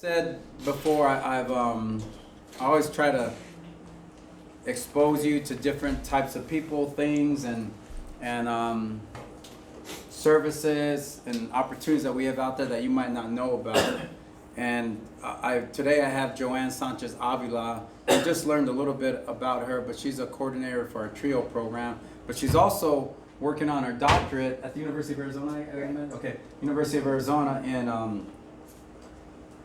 Said before, I always try to expose you to different types of people, things, and services and opportunities that we have out there that you might not know about. And today I have Joanne Sanchez Avila. I just learned a little bit about her, but she's a coordinator for our TRIO program. But she's also working on her doctorate at the University of Arizona. Okay, University of Arizona in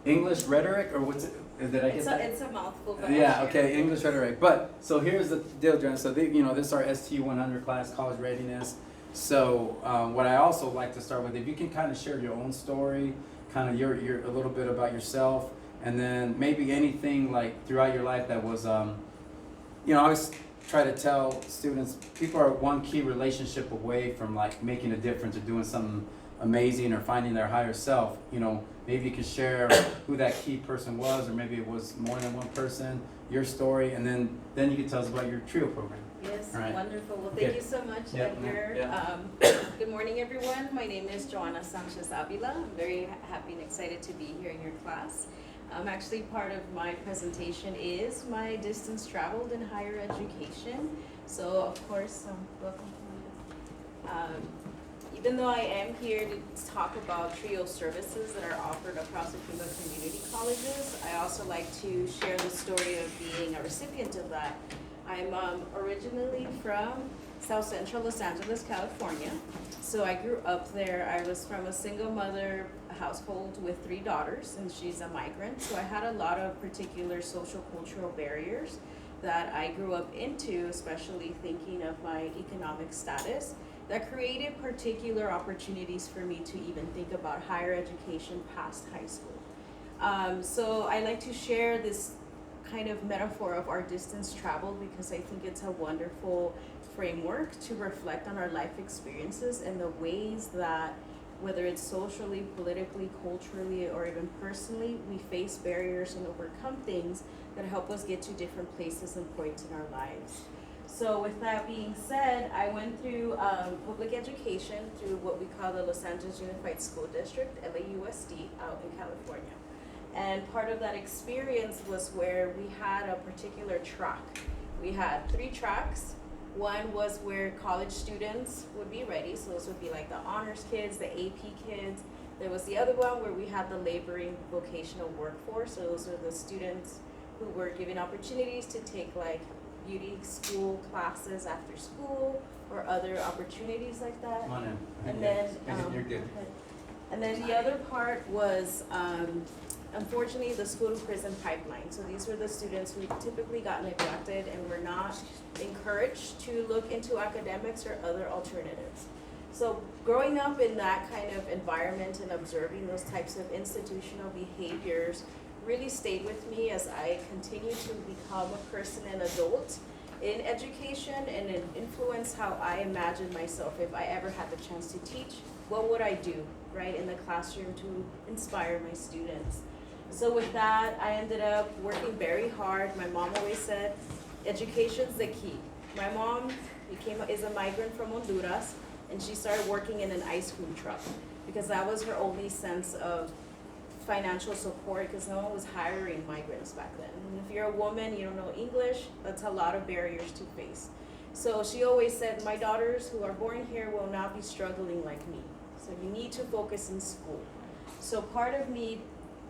English rhetoric, or what's it? Did I get that? It's a mouthful. But Yeah, okay, English rhetoric. But, so here's the deal, Joanne. So, this is our STU100 class, college readiness. So, what I also like to start with, if you can kind of share your own story, kind of your a little bit about yourself, and then maybe anything like throughout your life that was, I always try to tell students, people are one key relationship away from like making a difference or doing something amazing or finding their higher self. Maybe you could share who that key person was, or maybe it was more than one person, your story, and then you can tell us about your TRIO program. Yes, All right. Wonderful. Well, thank you so much, Edgar. Good morning, everyone. My name is Joanna Sanchez Avila. I'm very happy and excited to be here in your class. Actually, part of my presentation is my distance traveled in higher education. So, of course, welcome. Even though I am here to talk about TRIO services that are offered across the Cuba community colleges, I also like to share the story of being a recipient of that. I'm originally from South Central Los Angeles, California. So I grew up there. I was from a single mother household with 3 daughters, and she's a migrant. So I had a lot of particular social cultural barriers that I grew up into, especially thinking of my economic status, that created particular opportunities for me to even think about higher education past high school. So I like to share this kind of metaphor of our distance traveled because I think it's a wonderful framework to reflect on our life experiences and the ways that, whether it's socially, politically, culturally, or even personally, we face barriers and overcome things that help us get to different places and points in our lives. So with that being said, I went through public education through what we call the Los Angeles Unified School District, LAUSD, out in California. And part of that experience was where we had a particular track. We had 3 tracks. One was where college students would be ready, so those would be like the honors kids, the AP kids. There was the other one where we had the laboring vocational workforce, so those were the students who were given opportunities to take like beauty school classes after school or other opportunities like that. Come on in. And then, You're good. and then the other part was, unfortunately, the school to prison pipeline. So these were the students who typically got neglected and were not encouraged to look into academics or other alternatives. So growing up in that kind of environment and observing those types of institutional behaviors really stayed with me as I continue to become a person and adult in education, and it influenced how I imagined myself if I ever had the chance to teach. What would I do, right, in the classroom to inspire my students? So with that, I ended up working very hard. My mom always said, education's the key. My mom is a migrant from Honduras, and she started working in an ice cream truck because that was her only sense of financial support, because no one was hiring migrants back then. And if you're a woman, you don't know English, that's a lot of barriers to face. So she always said, my daughters who are born here will not be struggling like me. So you need to focus in school. So part of me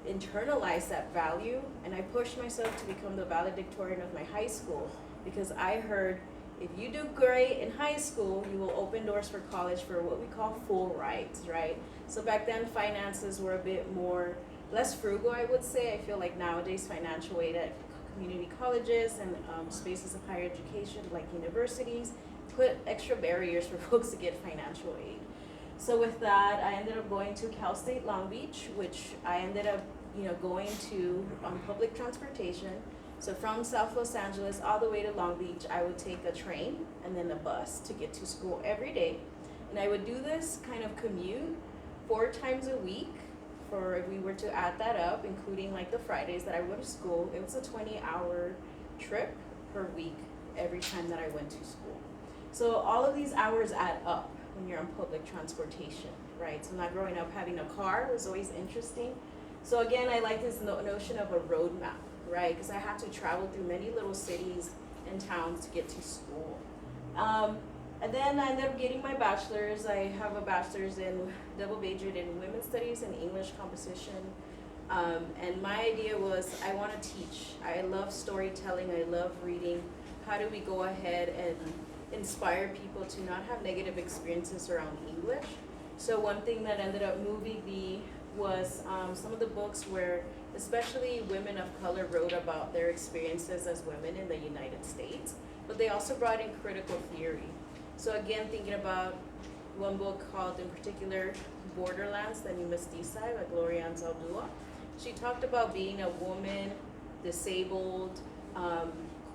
internalized that value, and I pushed myself to become the valedictorian of my high school because I heard, if you do great in high school, you will open doors for college for what we call full rides, right? So back then, finances were a bit less frugal, I would say. I feel like nowadays financial aid at community colleges and spaces of higher education like universities put extra barriers for folks to get financial aid. So with that, I ended up going to Cal State Long Beach, which I ended up going to on public transportation. So from South Los Angeles all the way to Long Beach, I would take a train and then a bus to get to school every day. And I would do this kind of commute 4 times a week, for if we were to add that up, including like the Fridays that I went to school. It was a 20-hour trip per week every time that I went to school. So all of these hours add up when you're on public transportation, right? So not growing up having a car was always interesting. So again, I like this notion of a roadmap, right? Because I had to travel through many little cities and towns to get to school. And then I ended up getting my bachelor's. I have a bachelor's in double majored in women's studies and English composition. And my idea was I want to teach. I love storytelling. I love reading. How do we go ahead and inspire people to not have negative experiences around English? So one thing that ended up moving me was some of the books where especially women of color wrote about their experiences as women in the United States, but they also brought in critical theory. So again, thinking about one book called in particular Borderlands, the New Mestiza by Gloria Anzaldúa. She talked about being a woman, disabled,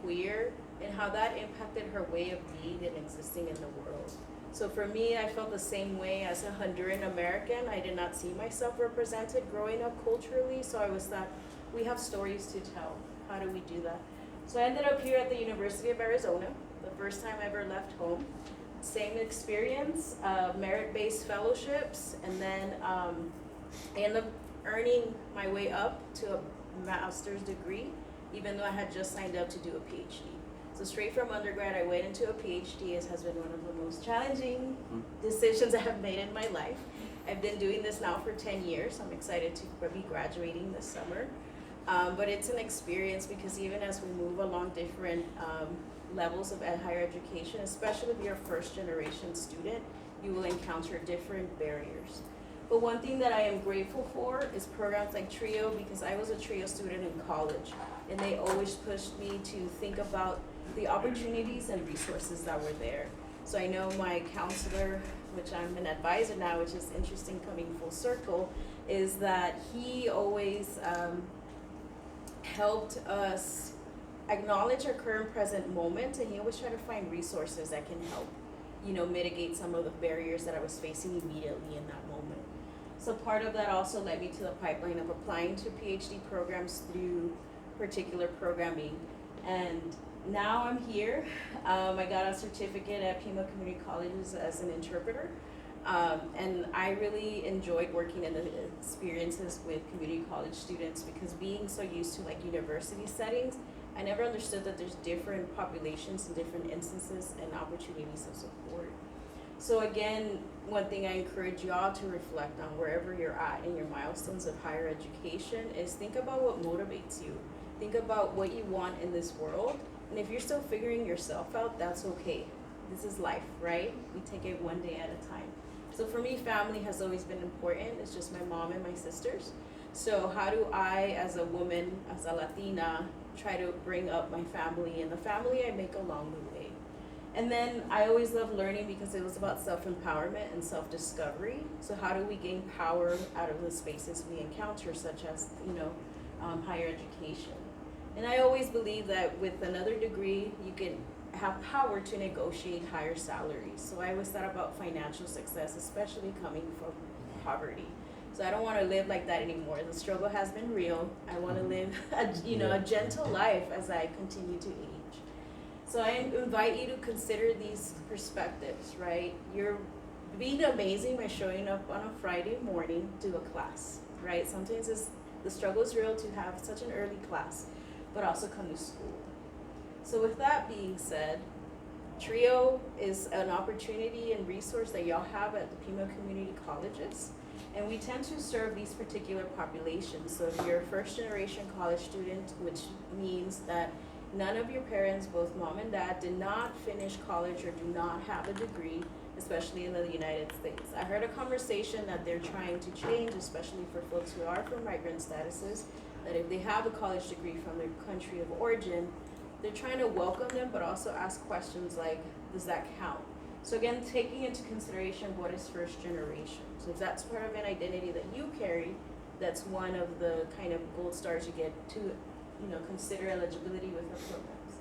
queer, and how that impacted her way of being and existing in the world. So for me, I felt the same way as a Honduran American. I did not see myself represented growing up culturally, so I was thought, we have stories to tell. How do we do that? So I ended up here at the University of Arizona, the first time I ever left home. Same experience, merit-based fellowships, and then I ended up earning my way up to a master's degree, even though I had just signed up to do a PhD. So straight from undergrad, I went into a PhD. It has been one of the most challenging decisions I have made in my life. I've been doing this now for 10 years. I'm excited to be graduating this summer. But it's an experience because even as we move along different levels of higher education, especially if you're a first generation student, you will encounter different barriers. But one thing that I am grateful for is programs like TRIO, because I was a TRIO student in college, and they always pushed me to think about the opportunities and resources that were there. So I know my counselor, which I'm an advisor now, which is interesting coming full circle, is that he always helped us acknowledge our current present moment, and he always tried to find resources that can help, mitigate some of the barriers that I was facing immediately in that moment. So part of that also led me to the pipeline of applying to PhD programs through particular programming. And now I'm here. I got a certificate at Pima Community Colleges as an interpreter. And I really enjoyed working in the experiences with community college students because being so used to like university settings, I never understood that there's different populations and different instances and opportunities of support. So again, one thing I encourage y'all to reflect on wherever you're at in your milestones of higher education is think about what motivates you. Think about what you want in this world. And if you're still figuring yourself out, that's okay. This is life, right? We take it one day at a time. So for me, family has always been important. It's just my mom and my sisters. So how do I, as a woman, as a Latina, try to bring up my family and the family I make along the way? And then I always loved learning because it was about self-empowerment and self-discovery. So how do we gain power out of the spaces we encounter, such as, higher education? And I always believe that with another degree, you can have power to negotiate higher salaries. So I always thought about financial success, especially coming from poverty. So I don't want to live like that anymore. The struggle has been real. I want to live a gentle life as I continue to age. So I invite you to consider these perspectives, right? You're being amazing by showing up on a Friday morning to a class, right? Sometimes the struggle is real to have such an early class, but also come to school. So with that being said, TRIO is an opportunity and resource that y'all have at the Pima Community Colleges. And we tend to serve these particular populations. So if you're a first generation college student, which means that none of your parents, both mom and dad, did not finish college or do not have a degree, especially in the United States. I heard a conversation that they're trying to change, especially for folks who are from migrant statuses, that if they have a college degree from their country of origin, they're trying to welcome them, but also ask questions like, does that count? So again, taking into consideration what is first generation. So if that's part of an identity that you carry, that's one of the kind of gold stars you get to, consider eligibility with our programs.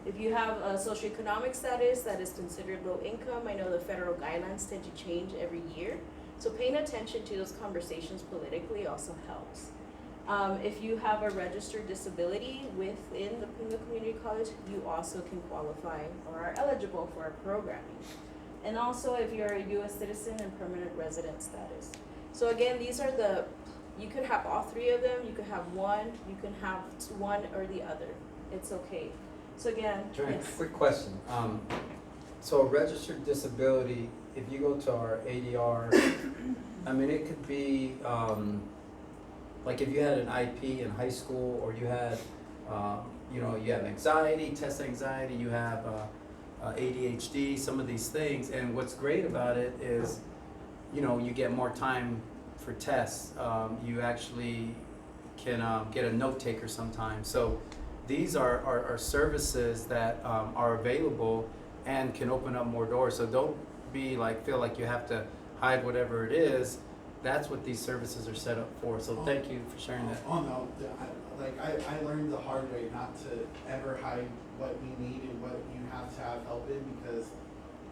If you have a socioeconomic status that is considered low income, I know the federal guidelines tend to change every year. So paying attention to those conversations politically also helps. If you have a registered disability within the Pima Community College, you also can qualify or are eligible for our programming. And also if you're a U.S. citizen and permanent resident status. So again, these are the You could have all three of them, you could have one, you can have one or the other. It's okay. So again, yes. Quick question. So a registered disability, if you go to our ADR, I mean, it could be, like if you had an IP in high school, or you had, you know, you have anxiety, test anxiety, you have ADHD, some of these things. And what's great about it is, you know, you get more time for tests. You actually can get a note taker sometimes. So these are services that are available and can open up more doors. So don't be like, feel like you have to hide whatever it is. That's what these services are set up for. So thank you for sharing that. Oh no, I learned the hard way not to ever hide what we need and what you have to have help in, because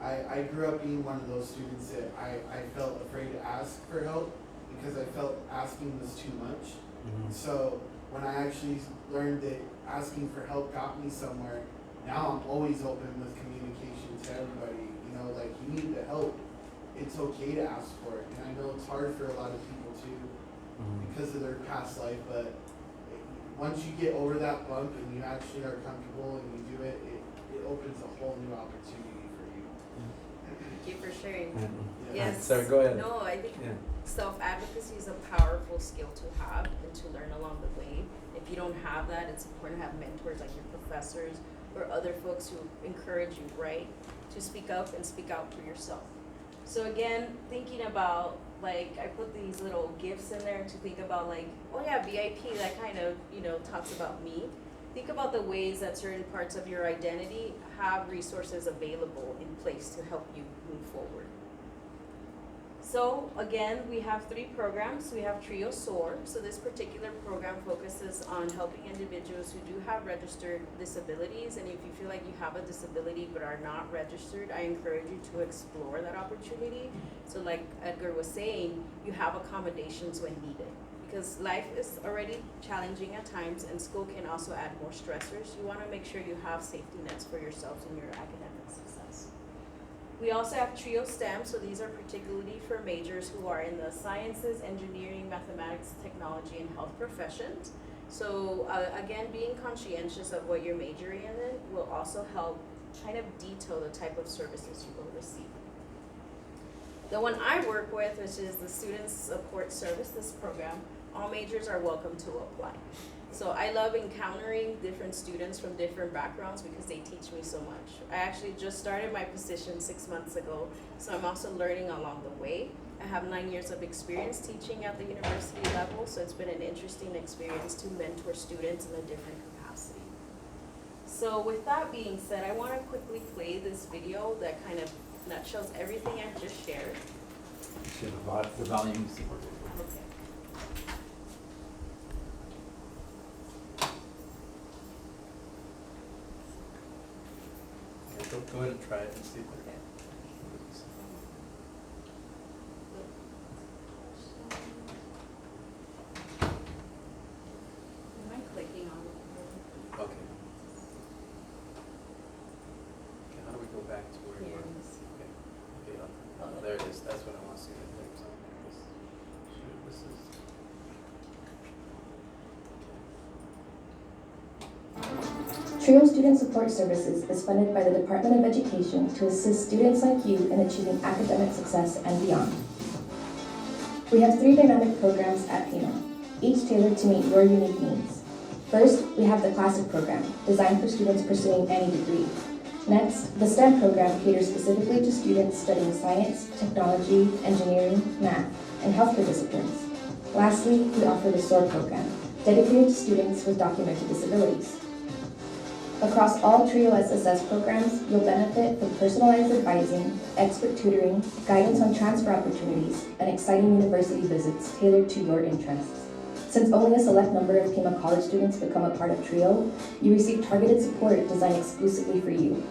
I grew up being one of those students that I felt afraid to ask for help because I felt asking was too much. Mm-hmm. So when I actually learned that asking for help got me somewhere, now I'm always open with communication to everybody. You know, like, you need the help, it's okay to ask for it. And I know it's hard for a lot of people too, because of their past life, but once you get over that bump and you actually are comfortable and you do it, it opens a whole new opportunity for you. Thank you for sharing. Yeah. Yes. Sorry, go ahead. No, I think Yeah. self-advocacy is a powerful skill to have and to learn along the way. If you don't have that, it's important to have mentors like your professors or other folks who encourage you, right, to speak up and speak out for yourself. So again, thinking about, like, I put these little gifts in there to think about, like, oh yeah, VIP, that kind of, you know, talks about me. Think about the ways that certain parts of your identity have resources available in place to help you move forward. So again, we have 3 programs. We have Trio SOAR. So this particular program focuses on helping individuals who do have registered disabilities. And if you feel like you have a disability but are not registered, I encourage you to explore that opportunity. So like Edgar was saying, you have accommodations when needed. Because life is already challenging at times, and school can also add more stressors. You want to make sure you have safety nets for yourselves and your academic success. We also have Trio STEM, so these are particularly for majors who are in the sciences, engineering, mathematics, technology, and health professions. So again, being conscientious of what you're majoring in will also help kind of detail the type of services you will receive. The one I work with, which is the Student Support Services Program, all majors are welcome to apply. So I love encountering different students from different backgrounds because they teach me so much. I actually just started my position 6 months ago, so I'm also learning along the way. I have 9 years of experience teaching at the university level, so it's been an interesting experience to mentor students in a different capacity. So with that being said, I want to quickly play this video that kind of nutshells everything I've just shared. The volume support. Okay. Go ahead and try it and see if it Okay. Am I clicking on it? Okay. Okay, how do we go back to where we Here were? it is. Okay, oh, there it is, that's what I want to see. This is. TRIO Student Support Services is funded by the Department of Education to assist students like you in achieving academic success and beyond. We have 3 dynamic programs at PIMA, each tailored to meet your unique needs. First, we have the Classic program, designed for students pursuing any degree. Next, the STEM program caters specifically to students studying science, technology, engineering, math, and healthcare disciplines. Lastly, we offer the SOAR program, dedicated to students with documented disabilities. Across all TRIO SSS programs, you'll benefit from personalized advising, expert tutoring, guidance on transfer opportunities, and exciting university visits tailored to your interests. Since only a select number of PIMA college students become a part of TRIO, you receive targeted support designed exclusively for you.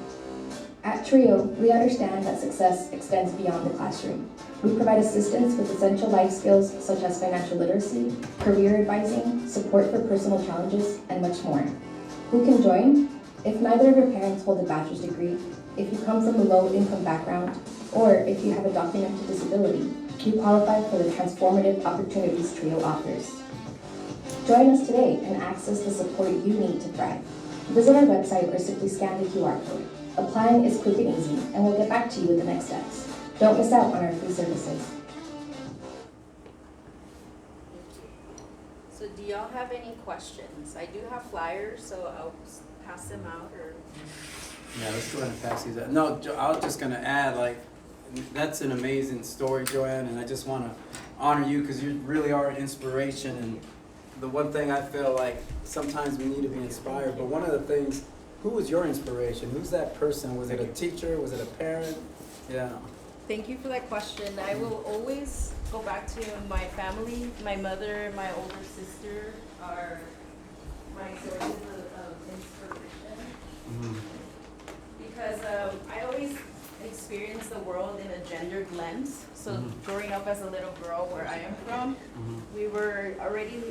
At TRIO, we understand that success extends beyond the classroom. We provide assistance with essential life skills such as financial literacy, career advising, support for personal challenges, and much more. Who can join? If neither of your parents hold a bachelor's degree, if you come from a low-income background, or if you have a documented disability, you qualify for the transformative opportunities TRIO offers. Join us today and access the support you need to thrive. Visit our website or simply scan the QR code. Applying is quick and easy, and we'll get back to you with the next steps. Don't miss out on our free services. So do y'all have any questions? I do have flyers, so I'll pass them out or. Yeah, let's go ahead and pass these out. No, I was just gonna add, like, that's an amazing story, Joanne, and I just wanna honor you because you really are an inspiration. And the one thing I feel like sometimes we need to be inspired, but one of the things, who was your inspiration? Who's that person? Was it a teacher? Was it a parent? Yeah. Thank you for that question. I will always go back to my family. My mother and my older sister are my sources of inspiration. Mm-hmm. Because I always experience the world in a gendered lens. So growing up as a little girl where I am from, we were already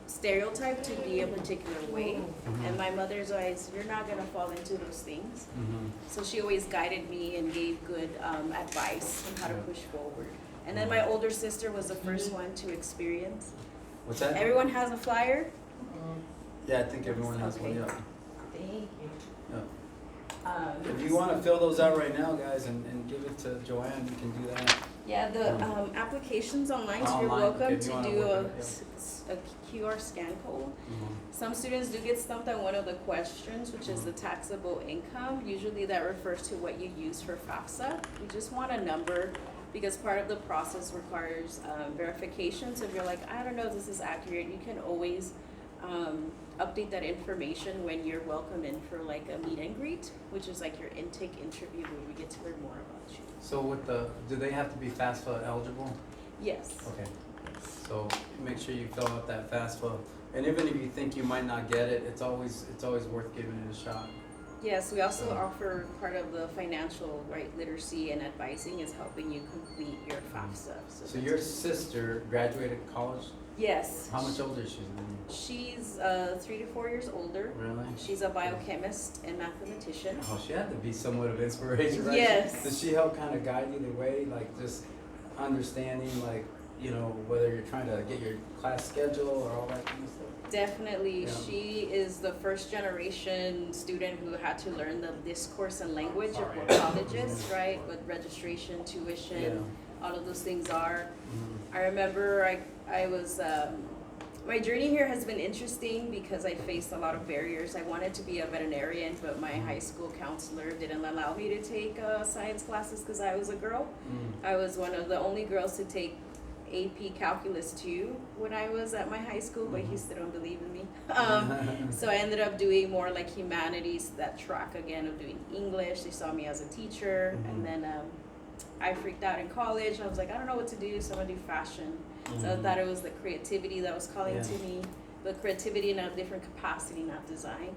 stereotyped to be a particular way. And my mother's always, you're not gonna fall into those things. So she always guided me and gave good advice on how to push forward. And then my older sister was the first one to experience. What's that? Everyone has a flyer? Yeah, I think everyone has one, yeah. Thank you. Yeah. If you want to fill those out right now, guys, and give it to Joanne, you can do that. Yeah, the application's online, so you're Online, welcome okay, if to you wanna do work a QR scan code. Some students do get stumped on one of the questions, which is the taxable income. Usually that refers to what you use for FAFSA. You just want a number because part of the process requires verification. So if you're like, I don't know if this is accurate, you can always update that information when you're welcome in for like a meet and greet, which is like your intake interview where we get to learn more about you. So with do they have to be FAFSA eligible? Yes. Okay. So make sure you fill out that FAFSA. And even if you think you might not get it, it's always worth giving it a shot. Yes, we also offer part of the financial literacy and advising is helping you complete your FAFSA. So your sister graduated college? Yes. How much older is she than you? She's 3 to 4 years older. Really? She's a biochemist and mathematician. Oh, she had to be somewhat of inspiration, right? Yes. Does she help kind of guide you the way, like just understanding, like, you know, whether you're trying to get your class schedule or all that kind of stuff? Definitely. Yeah. She is the first generation student who had to learn the discourse and language of what college is, right? What registration, tuition, all of those things are. I remember I was, my journey here has been interesting because I faced a lot of barriers. I wanted to be a veterinarian, but my high school counselor didn't allow me to take science classes because I was a girl. I was one of the only girls to take AP Calculus 2 when I was at my high school, but he still don't believe in me. So I ended up doing more like humanities, that track again of doing English. They saw me as a teacher, and then I freaked out in college. I was like, I don't know what to do, so I'm gonna do fashion. So I thought it was the creativity that was calling to me, but creativity in a different capacity, not design.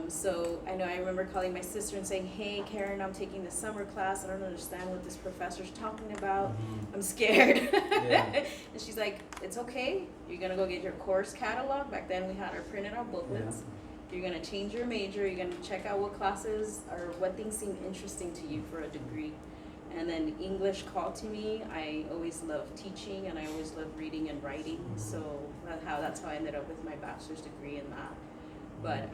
So I remember calling my sister and saying, hey, Karen, I'm taking this summer class. I don't understand what this professor's talking about. I'm scared. And she's like, it's okay. You're gonna go get your course catalog. Back then we had our printed out booklets. You're gonna change your major. You're gonna check out what classes or what things seem interesting to you for a degree. And then English called to me. I always loved teaching and I always loved reading and writing. So that's how I ended up with my bachelor's degree in that. But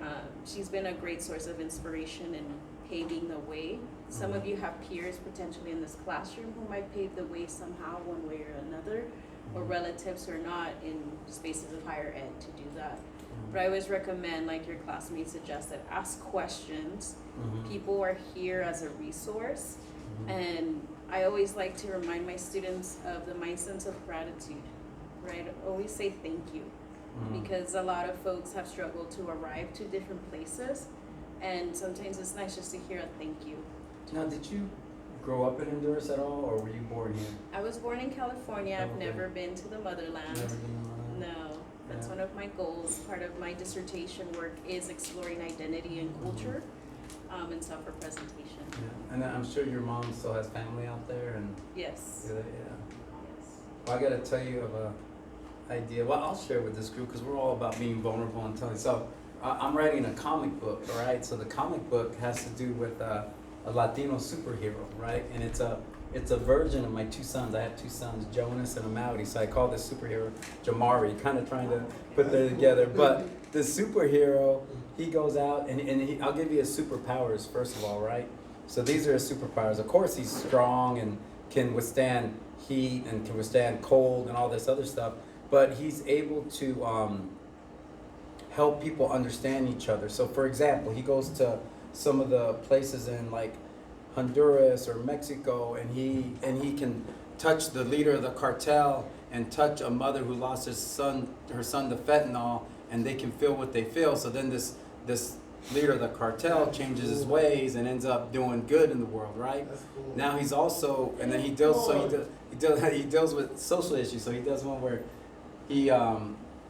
she's been a great source of inspiration in paving the way. Some of you have peers potentially in this classroom who might pave the way somehow, one way or another, or relatives who are not in spaces of higher ed to do that. But I always recommend, like your classmates suggested, ask questions. People are here as a resource. And I always like to remind my students of the mindset of gratitude, right? Always say thank you, because a lot of folks have struggled to arrive to different places, and sometimes it's nice just to hear a thank you. Now, did you grow up in Honduras at all, or were you born here? I was born in California. I've never been to the motherland. Never been in the motherland? No, that's one of my goals. Part of my dissertation work is exploring identity and culture. And self-representation. And I'm sure your mom still has family out there, and Yes. yeah. Yes. Well, I gotta tell you of a idea. Well, I'll share with this group because we're all about being vulnerable and telling. So I'm writing a comic book, all right? So the comic book has to do with a Latino superhero, right? And it's a it's a version of my two sons. I have two sons, Jonas and Amaury. So I call this superhero Jamari, kind of trying to put them together. But the superhero, he goes out and I'll give you his superpowers first of all, right? So these are his superpowers. Of course, he's strong and can withstand heat and can withstand cold and all this other stuff. But he's able to help people understand each other. So for example, he goes to some of the places in like Honduras or Mexico, and he can touch the leader of the cartel and touch a mother who lost her son to fentanyl, and they can feel what they feel. So then this leader of the cartel changes his ways and ends up doing good in the world, right? That's cool. Now he's also, and then he deals with social issues. So he does one where he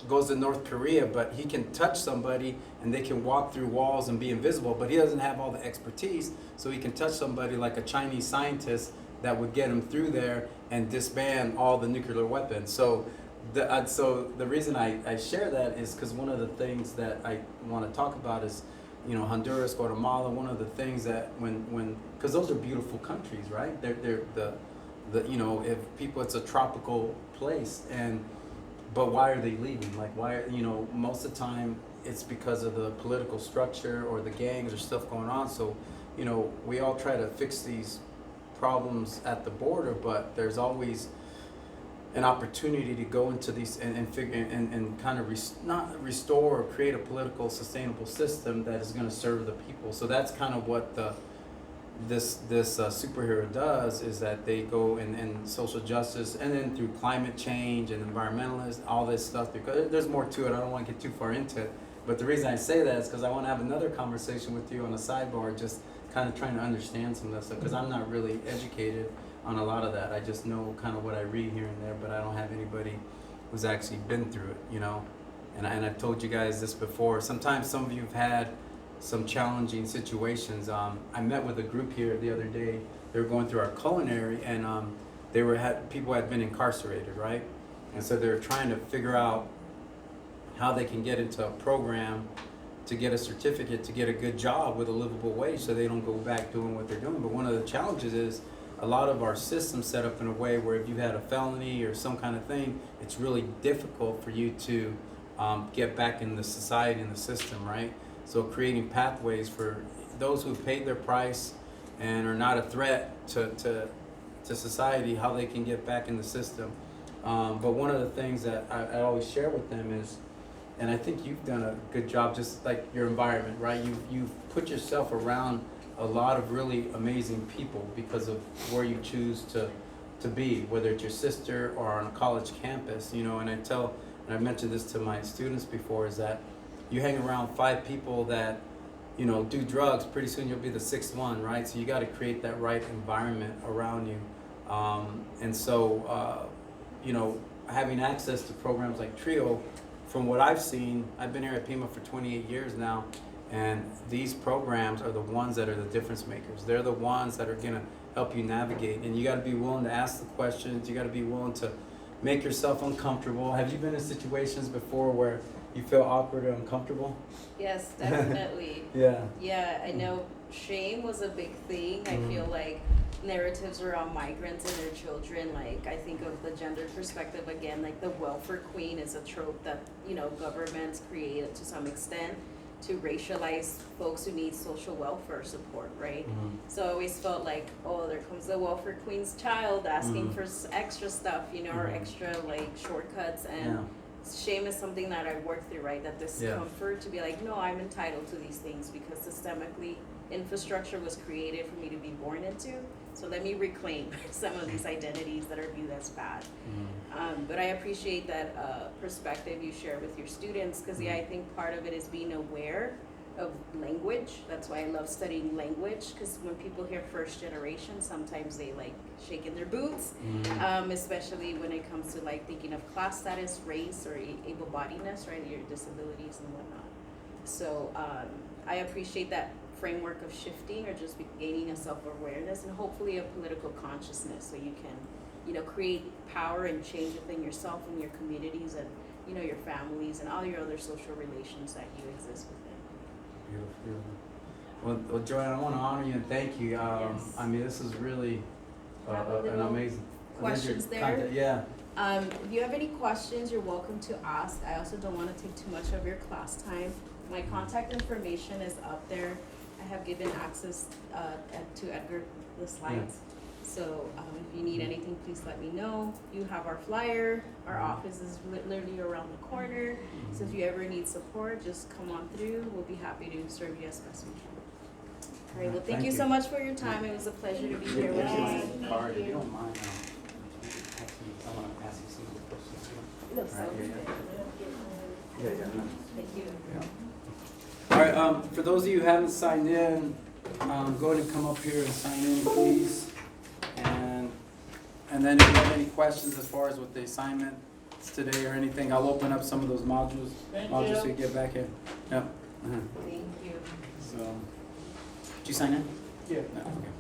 goes to North Korea, but he can touch somebody and they can walk through walls and be invisible, but he doesn't have all the expertise, so he can touch somebody like a Chinese scientist that would get him through there and disband all the nuclear weapons. So the reason I share that is because one of the things that I want to talk about is, you know, Honduras, Guatemala. One of the things that when because those are beautiful countries, right? They're the you know, if people, it's a tropical place, but why are they leaving? Like, why, you know, most of the time it's because of the political structure or the gangs or stuff going on. So, you know, we all try to fix these problems at the border, but there's always an opportunity to go into these and figure and kind of not restore or create a political sustainable system that is going to serve the people. So that's kind of what this superhero does, is that they go in social justice and then through climate change and environmentalists, all this stuff, because there's more to it. I don't want to get too far into it, but the reason I say that is because I want to have another conversation with you on a sidebar, just kind of trying to understand some of that stuff, because I'm not really educated on a lot of that. I just know kind of what I read here and there, but I don't have anybody who's actually been through it, you know. And I've told you guys this before. Sometimes some of you have had some challenging situations. I met with a group here the other day. They were going through our culinary, and people had been incarcerated, right? And so they're trying to figure out how they can get into a program to get a certificate to get a good job with a livable wage, so they don't go back doing what they're doing. But one of the challenges is a lot of our systems set up in a way where if you had a felony or some kind of thing, it's really difficult for you to get back in the society and the system, right? So creating pathways for those who paid their price and are not a threat to society, how they can get back in the system. But one of the things that I always share with them is, and I think you've done a good job, just like your environment, right? You've put yourself around a lot of really amazing people because of where you choose to be, whether it's your sister or on a college campus, you know. And I've mentioned this to my students before, is that you hang around 5 people that, you know, do drugs, pretty soon you'll be the 6th one, right? So you got to create that right environment around you. And so, you know, having access to programs like TRIO, from what I've seen, I've been here at Pima for 28 years now, and these programs are the ones that are the difference makers. They're the ones that are going to help you navigate, and you got to be willing to ask the questions. You got to be willing to make yourself uncomfortable. Have you been in situations before where you feel awkward or uncomfortable? Yes, definitely. Yeah. Yeah, I know shame was a big thing. I feel like narratives around migrants and their children, like I think of the gender perspective again, like the welfare queen is a trope that, you know, governments created to some extent to racialize folks who need social welfare support, right? So I always felt like, oh, there comes the welfare queen's child asking for extra stuff, you know, or extra like shortcuts. And shame is something that I worked through, right? That discomfort to be like, no, I'm entitled to these things because systemically infrastructure was created for me to be born into. So let me reclaim some of these identities that are viewed as bad. But I appreciate that perspective you share with your students, because I think part of it is being aware of language. That's why I love studying language, because when people hear first generation, sometimes they like shake in their boots, especially when it comes to like thinking of class status, race, or able-bodiedness, right, your disabilities and whatnot. So I appreciate that framework of shifting, or just gaining a self-awareness and hopefully a political consciousness, so you can, you know, create power and change within yourself and your communities and, you know, your families and all your other social relations that you exist within. Beautiful. Well, Joanne, I want to honor you and thank you. Yes. I mean, this is really have a an little amazing. questions there. Content, yeah. If you have any questions, you're welcome to ask. I also don't want to take too much of your class time. My contact information is up there. I have given access to Edgar the slides. So if you need anything, please let me know. You have our flyer. Our office is literally around the corner. So if you ever need support, just come on through. We'll be happy to serve you as best we can. All right, well, thank you so much for your time. It was a pleasure to be here with you. Card, if you don't mind, actually, I want to ask you some of the questions too. No, sounds yeah, good. Yeah, no. Thank you. All right, for those of you who haven't signed in, go ahead and come up here and sign in, please. And then if you have any questions as far as with the assignment today or anything, I'll open up some of those modules so you get back in. Yeah. Thank you. So, did you sign in? Yeah. No, okay.